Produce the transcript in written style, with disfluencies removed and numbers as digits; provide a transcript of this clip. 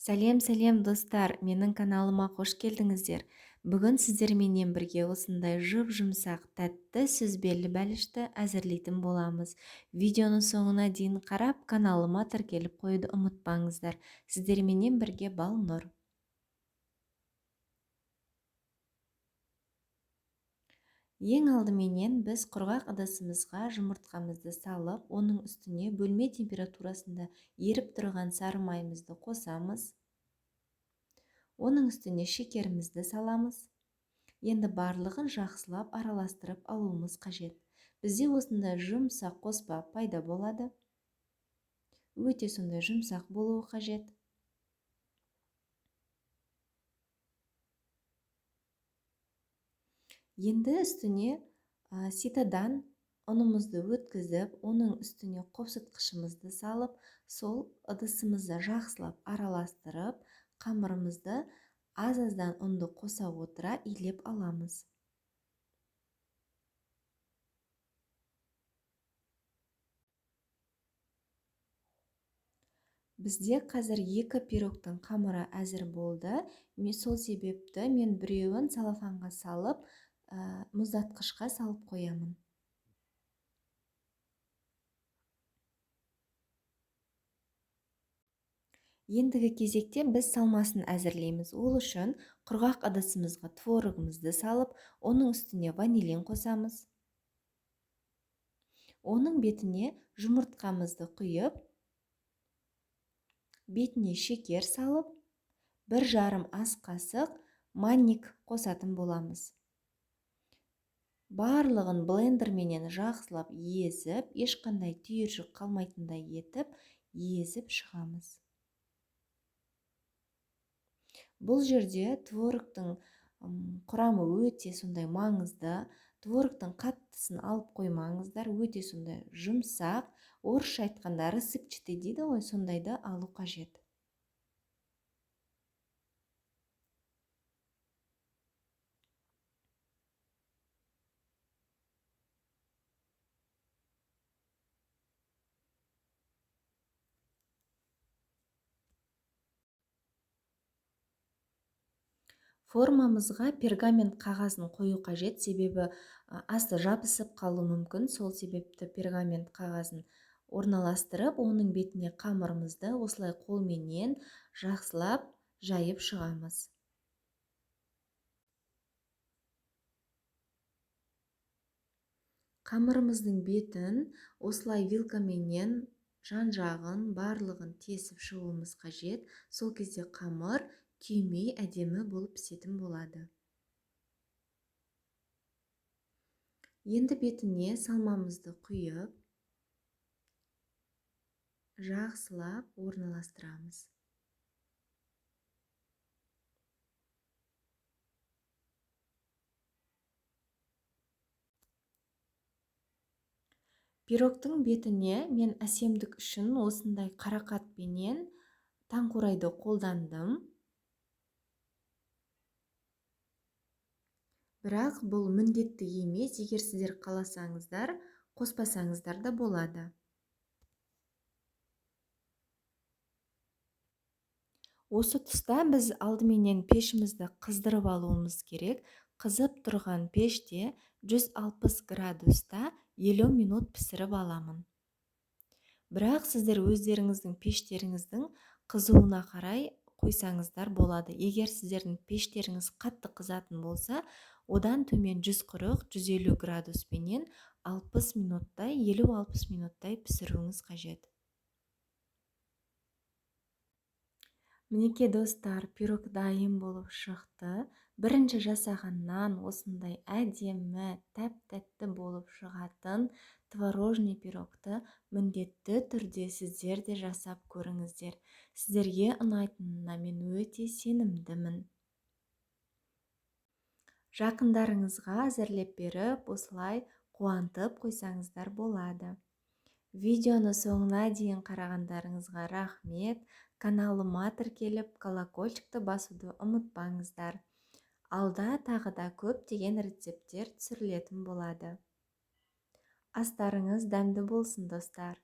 Сәлем достар, менің каналыма қош келдіңіздер. Бүгін сіздерменен бірге осындай жұмсақ тәтті сүзбелі бәлішті әзірлейтін боламыз. Видеоны соңына дейін қарап, каналыма тіркеліп қоюды ұмытпаңыздар. Сіздерменен бірге Балнұр. Ең алдыменен біз құрғақ ыдысымызға жұмыртқамызды салып, оның үстіне бөлме температурасында еріп тұрған сары майымызды қосамыз. Оның үстіне шекерімізді саламыз. Енді барлығын жақсылап араластырып алуымыз қажет. Бізде осындай жұмсақ қоспа пайда болады. Өте сондай жұмсақ болуы қажет. Енді үстіне ситадан ұнымызды өткізіп, оның үстіне қопсытқышымызды салып, сол ыдысымызды жақсылап араластырып, қамырымызды аз-аздан ұнды қоса отыра илеп аламыз. Бізде қазір 2 пирогтың қамыры әзір болды. Сол себепті мен біреуін целлофанға салып, мұздатқышқа салып қоямын. Ендігі кезекте біз салмасын әзірлейміз. Ол үшін құрғақ ыдысымызға творогымызды салып, оның үстіне ванилин қосамыз. Оның бетіне жұмыртқамызды құйып, бетіне шекер салып, 1,5 ас қасық манник қосатын боламыз. Барлығын блендерменен жақсылап езіп, ешқандай түйіршік қалмайтындай етіп, езіп шығамыз. Бұл жерде творогтың құрамы өте сондай маңызды. Творогтың қаттысын алып қоймаңыздар, өте сондай жұмсақ, орысша айтқанда рассыпчатый дейді ғой, сондайды алу қажет. Формамызға пергамент қағазын қою қажет, себебі асты жабысып қалуы мүмкін. Сол себепті пергамент қағазын орналастырып, оның бетіне қамырымызды осылай қолменен жақсылап жайып шығамыз. Қамырымыздың бетін осылай вилкаменен жан-жағын барлығын тесіп шығуымыз қажет. Сол кезде қамыр күймей әдемі болып пісетін болады. Енді бетіне салмамызды құйып, жақсылап орналастырамыз. Пирогтың бетіне мен әсемдік үшін осындай қарақатпенен таңқурайды қолдандым. Бірақ бұл міндетті емес, егер сіздер қаласаңыздар, қоспасаңыздар да болады. Осы тұста біз алдыменен пешімізді қыздырып алуымыз керек. Қызып тұрған пеште 160 градуста 50 минут пісіріп аламын. Бірақ сіздер өздеріңіздің пештеріңіздің қызуына қарай қойсаңыздар болады. Егер сіздердің пештеріңіз қатты қызатын болса, одан төмен 140-150 градуспенен 60 минуттай, 50-60 минуттай пісіруіңіз қажет. Мінеке достар, пирог дайын болып шықты. Бірінші жасағаннан осындай әдемі, тәп-тәтті болып шығатын творожный пирогты міндетті түрде сіздер де жасап көріңіздер. Сіздерге ұнайтынына мен өте сенімдімін. Жақындарыңызға әзірлеп беріп, осылай қуантып қойсаңыздар болады. Видеоны соңына дейін қарағандарыңызға рахмет. Каналыма тіркеліп, колокольчикті басуды ұмытпаңыздар. Алда тағы да көптеген рецепттер түсірілетін болады. Астарыңыз дәмді болсын достар.